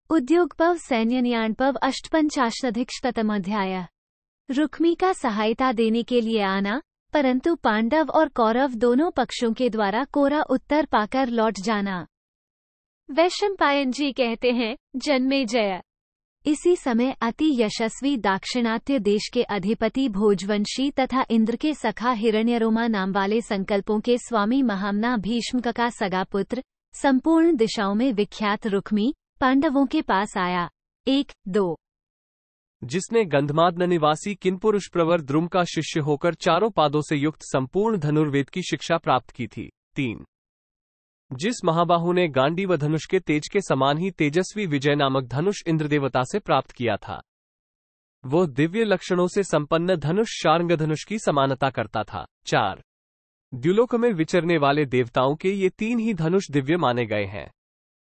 उद्योगपव सैन्यन्याणपव 88 रुक्मी का सहायता देने के लिए आना, परंतु पांडव और कौरव दोनों पक्षों के द्वारा कोरा उत्तर पाकर लौट जाना। वैशंपायन जी कहते हैं, जन्मेजय इसी समय अति यशस्वी दाक्षिणात्य देश के अधिपति भोजवंशी तथा इंद्र के सखा हिरण्यरोमा नाम वाले संकल्पों के स्वामी महामना भीष्म का सगा पुत्र, संपूर्ण दिशाओं में विख्यात रुक्मी पांडवों के पास आया। 1-2 जिसने गंधमादन निवासी किनपुरुष प्रवर द्रुम का शिष्य होकर चारों पादों से युक्त संपूर्ण धनुर्वेद की शिक्षा प्राप्त की थी। 3 जिस महाबाहु ने गांडीव धनुष के तेज के समान ही तेजस्वी विजय नामक धनुष इंद्रदेवता से प्राप्त किया था। वो दिव्य लक्षणों से संपन्न धनुष शार्ंग धनुष की समानता करता था। 4 द्युलोक में विचरने वाले देवताओं के ये 3 ही धनुष दिव्य माने गए हैं।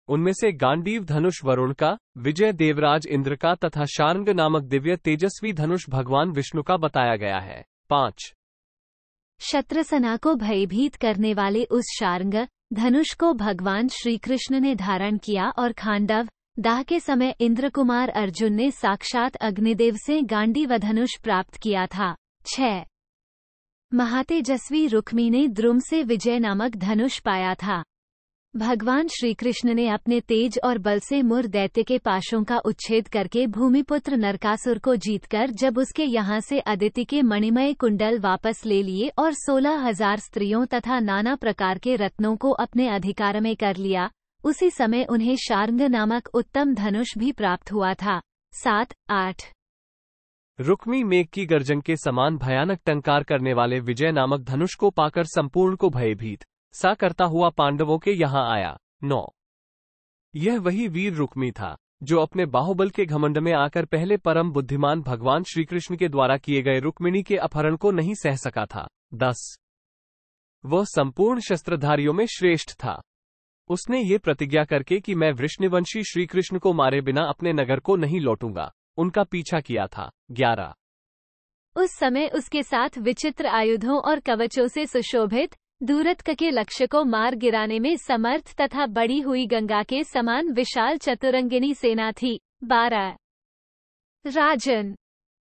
उनमें से गांडीव धनुष वरुण का, विजय देवराज इंद्र का तथा शार्ंग नामक दिव्य तेजस्वी धनुष भगवान विष्णु का बताया गया है। 5 शत्रसेना को भयभीत करने वाले उस शार्ंग धनुष को भगवान श्री कृष्ण ने धारण किया और खांडव दाह के समय इंद्र कुमार अर्जुन ने साक्षात अग्निदेव से गांडीव धनुष प्राप्त किया था। 6 महातेजस्वी रुक्मी ने द्रुम से विजय नामक धनुष पाया था। भगवान श्री कृष्ण ने अपने तेज और बल से मुर दैत्य के पाशों का उच्छेद करके भूमिपुत्र नरकासुर को जीतकर जब उसके यहाँ से अदिति के मणिमय कुंडल वापस ले लिए और 16,000 स्त्रियों तथा नाना प्रकार के रत्नों को अपने अधिकार में कर लिया, उसी समय उन्हें शार्ंग नामक उत्तम धनुष भी प्राप्त हुआ था। 7-8 रुक्मी मेघ की गर्जन के समान भयानक टंकार करने वाले विजय नामक धनुष को पाकर संपूर्ण को भयभीत सा करता हुआ पांडवों के यहाँ आया। 9 यह वही वीर रुक्मी था जो अपने बाहुबल के घमंड में आकर पहले परम बुद्धिमान भगवान श्रीकृष्ण के द्वारा किए गए रुक्मिणी के अपहरण को नहीं सह सका था। 10 वह संपूर्ण शस्त्रधारियों में श्रेष्ठ था। उसने ये प्रतिज्ञा करके कि मैं वृष्णिवंशी श्रीकृष्ण को मारे बिना अपने नगर को नहीं लौटूंगा, उनका पीछा किया था। 11 उस समय उसके साथ विचित्र आयुधों और कवचों से सुशोभित दूरत्क के लक्ष्य को मार गिराने में समर्थ तथा बड़ी हुई गंगा के समान विशाल चतुरंगिनी सेना थी। 12 राजन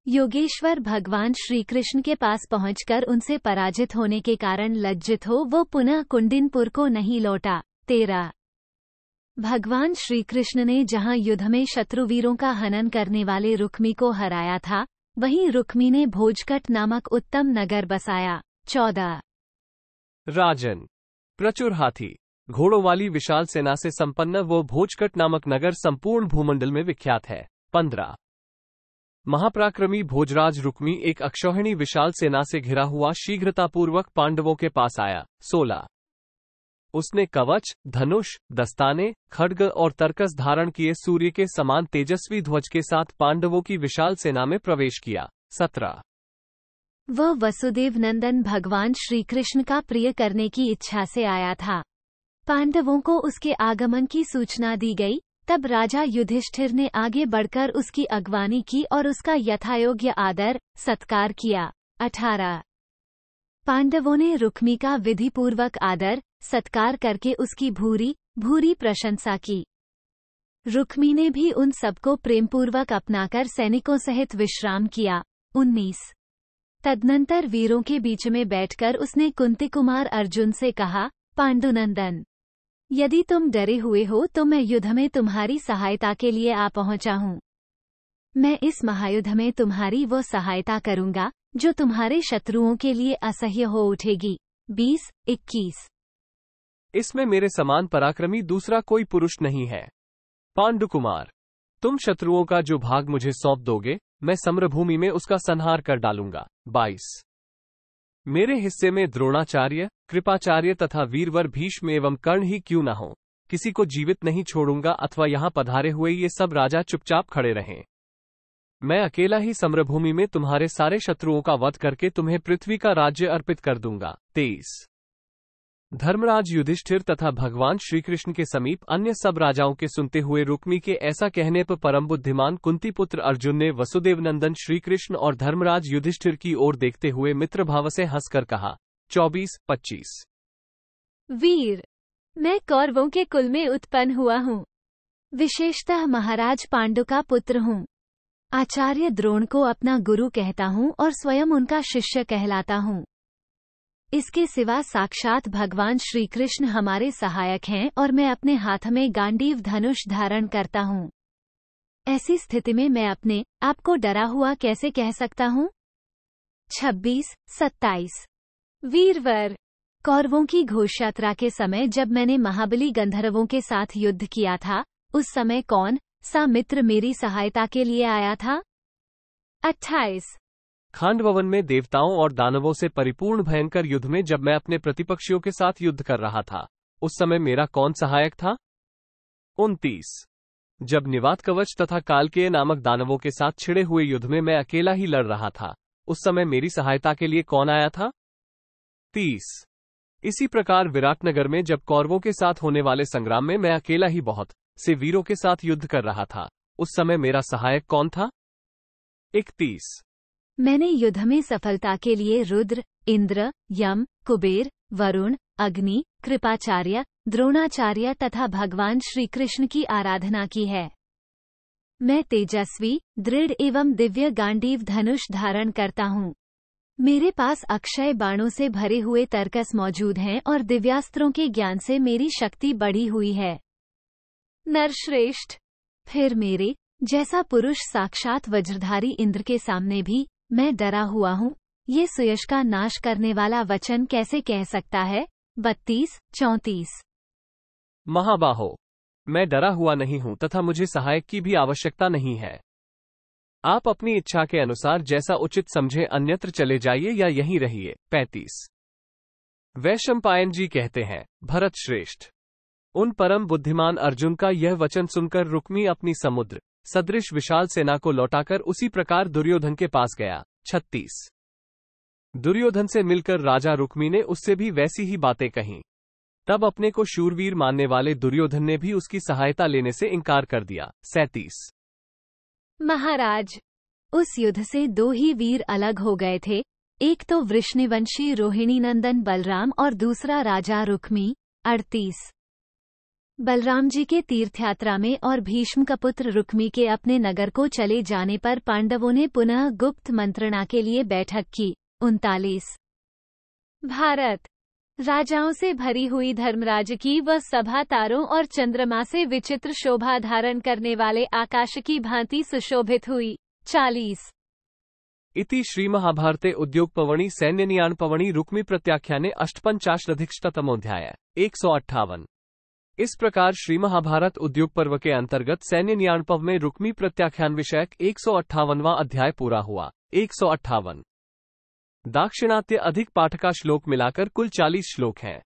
योगेश्वर भगवान श्री कृष्ण के पास पहुंचकर उनसे पराजित होने के कारण लज्जित हो वो पुनः कुंडिनपुर को नहीं लौटा। 13 भगवान श्री कृष्ण ने जहां युद्ध में शत्रुवीरों का हनन करने वाले रुक्मी को हराया था, वहीं रुक्मी ने भोजकट नामक उत्तम नगर बसाया। 14 राजन प्रचुर हाथी घोड़ों वाली विशाल सेना से संपन्न वो भोजकट नामक नगर संपूर्ण भूमंडल में विख्यात है। 15 महापराक्रमी भोजराज रुक्मी एक अक्षौहिणी विशाल सेना से घिरा हुआ शीघ्रतापूर्वक पांडवों के पास आया। 16 उसने कवच, धनुष, दस्ताने, खड्ग और तरकस धारण किए सूर्य के समान तेजस्वी ध्वज के साथ पांडवों की विशाल सेना में प्रवेश किया। 17 वह वसुदेव नंदन भगवान श्री कृष्ण का प्रिय करने की इच्छा से आया था। पांडवों को उसके आगमन की सूचना दी गई, तब राजा युधिष्ठिर ने आगे बढ़कर उसकी अगवानी की और उसका यथायोग्य आदर सत्कार किया। 18 पांडवों ने रुक्मी का विधिपूर्वक आदर सत्कार करके उसकी भूरी प्रशंसा की। रुक्मी ने भी उन सबको प्रेमपूर्वक अपनाकर सैनिकों सहित विश्राम किया। 19 तदनंतर वीरों के बीच में बैठकर उसने कुंती कुमार अर्जुन से कहा, पांडुनंदन, यदि तुम डरे हुए हो तो मैं युद्ध में तुम्हारी सहायता के लिए आ पहुंचा हूँ। मैं इस महायुद्ध में तुम्हारी वो सहायता करूंगा जो तुम्हारे शत्रुओं के लिए असह्य हो उठेगी। 20-21 इसमें मेरे समान पराक्रमी दूसरा कोई पुरुष नहीं है। पांडुकुमार, तुम शत्रुओं का जो भाग मुझे सौंप दोगे, मैं सम्रभूमि में उसका संहार कर डालूंगा। 22 मेरे हिस्से में द्रोणाचार्य, कृपाचार्य तथा वीरवर भीष्म एवं कर्ण ही क्यों न हो, किसी को जीवित नहीं छोड़ूंगा अथवा यहाँ पधारे हुए ये सब राजा चुपचाप खड़े रहें। मैं अकेला ही सम्रभूमि में तुम्हारे सारे शत्रुओं का वध करके तुम्हें पृथ्वी का राज्य अर्पित कर दूंगा। 23 धर्मराज युधिष्ठिर तथा भगवान श्रीकृष्ण के समीप अन्य सब राजाओं के सुनते हुए रुक्मी के ऐसा कहने पर परम बुद्धिमान कुंती पुत्र अर्जुन ने वसुदेव नंदन श्रीकृष्ण और धर्मराज युधिष्ठिर की ओर देखते हुए मित्र भाव से हंसकर कहा। 24-25 वीर, मैं कौरवों के कुल में उत्पन्न हुआ हूँ। विशेषतः महाराज पांडु का पुत्र हूँ। आचार्य द्रोण को अपना गुरु कहता हूँ और स्वयं उनका शिष्य कहलाता हूँ। इसके सिवा साक्षात भगवान श्री कृष्ण हमारे सहायक हैं और मैं अपने हाथ में गांडीव धनुष धारण करता हूँ। ऐसी स्थिति में मैं अपने आप को डरा हुआ कैसे कह सकता हूँ? 26-27 वीरवर। कौरवों की घोषयात्रा के समय जब मैंने महाबली गंधर्वों के साथ युद्ध किया था, उस समय कौन सा मित्र मेरी सहायता के लिए आया था? 28 खांडवन में देवताओं और दानवों से परिपूर्ण भयंकर युद्ध में जब मैं अपने प्रतिपक्षियों के साथ युद्ध कर रहा था, उस समय मेरा कौन सहायक था? 29 जब निवात कवच तथा कालकेय नामक दानवों के साथ छिड़े हुए युद्ध में मैं अकेला ही लड़ रहा था, उस समय मेरी सहायता के लिए कौन आया था? 30 इसी प्रकार विराटनगर में जब कौरवों के साथ होने वाले संग्राम में मैं अकेला ही बहुत से वीरों के साथ युद्ध कर रहा था, उस समय मेरा सहायक कौन था? 31 मैंने युद्ध में सफलता के लिए रुद्र, इंद्र, यम, कुबेर, वरुण, अग्नि, कृपाचार्य, द्रोणाचार्य तथा भगवान श्री कृष्ण की आराधना की है। मैं तेजस्वी, दृढ़ एवं दिव्य गांडीव धनुष धारण करता हूँ। मेरे पास अक्षय बाणों से भरे हुए तरकस मौजूद हैं और दिव्यास्त्रों के ज्ञान से मेरी शक्ति बढ़ी हुई है। नरश्रेष्ठ, फिर मेरे जैसा पुरुष साक्षात वज्रधारी इंद्र के सामने भी मैं डरा हुआ हूँ, ये सुयश का नाश करने वाला वचन कैसे कह सकता है? 32-34 महाबाहो, मैं डरा हुआ नहीं हूं तथा मुझे सहायक की भी आवश्यकता नहीं है। आप अपनी इच्छा के अनुसार जैसा उचित समझे अन्यत्र चले जाइए या यहीं रहिए। 35 वैशंपायन जी कहते हैं, भरत श्रेष्ठ, उन परम बुद्धिमान अर्जुन का यह वचन सुनकर रुक्मी अपनी समुद्र सदृश विशाल सेना को लौटाकर उसी प्रकार दुर्योधन के पास गया। 36 दुर्योधन से मिलकर राजा रुक्मी ने उससे भी वैसी ही बातें कहीं। तब अपने को शूरवीर मानने वाले दुर्योधन ने भी उसकी सहायता लेने से इनकार कर दिया। 37 महाराज, उस युद्ध से दो ही वीर अलग हो गए थे, एक तो वृष्णिवंशी रोहिणी नंदन बलराम और दूसरा राजा रुक्मी। 38 बलराम जी के तीर्थयात्रा में और भीष्म का पुत्र रुक्मी के अपने नगर को चले जाने पर पांडवों ने पुनः गुप्त मंत्रणा के लिए बैठक की। 39 भारत, राजाओं से भरी हुई धर्मराज की वह सभा तारों और चंद्रमा से विचित्र शोभा धारण करने वाले आकाश की भांति सुशोभित हुई। 40 इति श्री महाभारते उद्योगपवणि सैन्यनियाणपवणि रुक्मी प्रत्याख्याने 48-अधिकशतमोऽध्याय 158। इस प्रकार श्री महाभारत उद्योग पर्व के अंतर्गत सैन्य नियाणपव में रुक्मी प्रत्याख्यान विषयक 158वां अध्याय पूरा हुआ। 158 दाक्षिणात्य अधिक पाठ का श्लोक मिलाकर कुल 40 श्लोक हैं।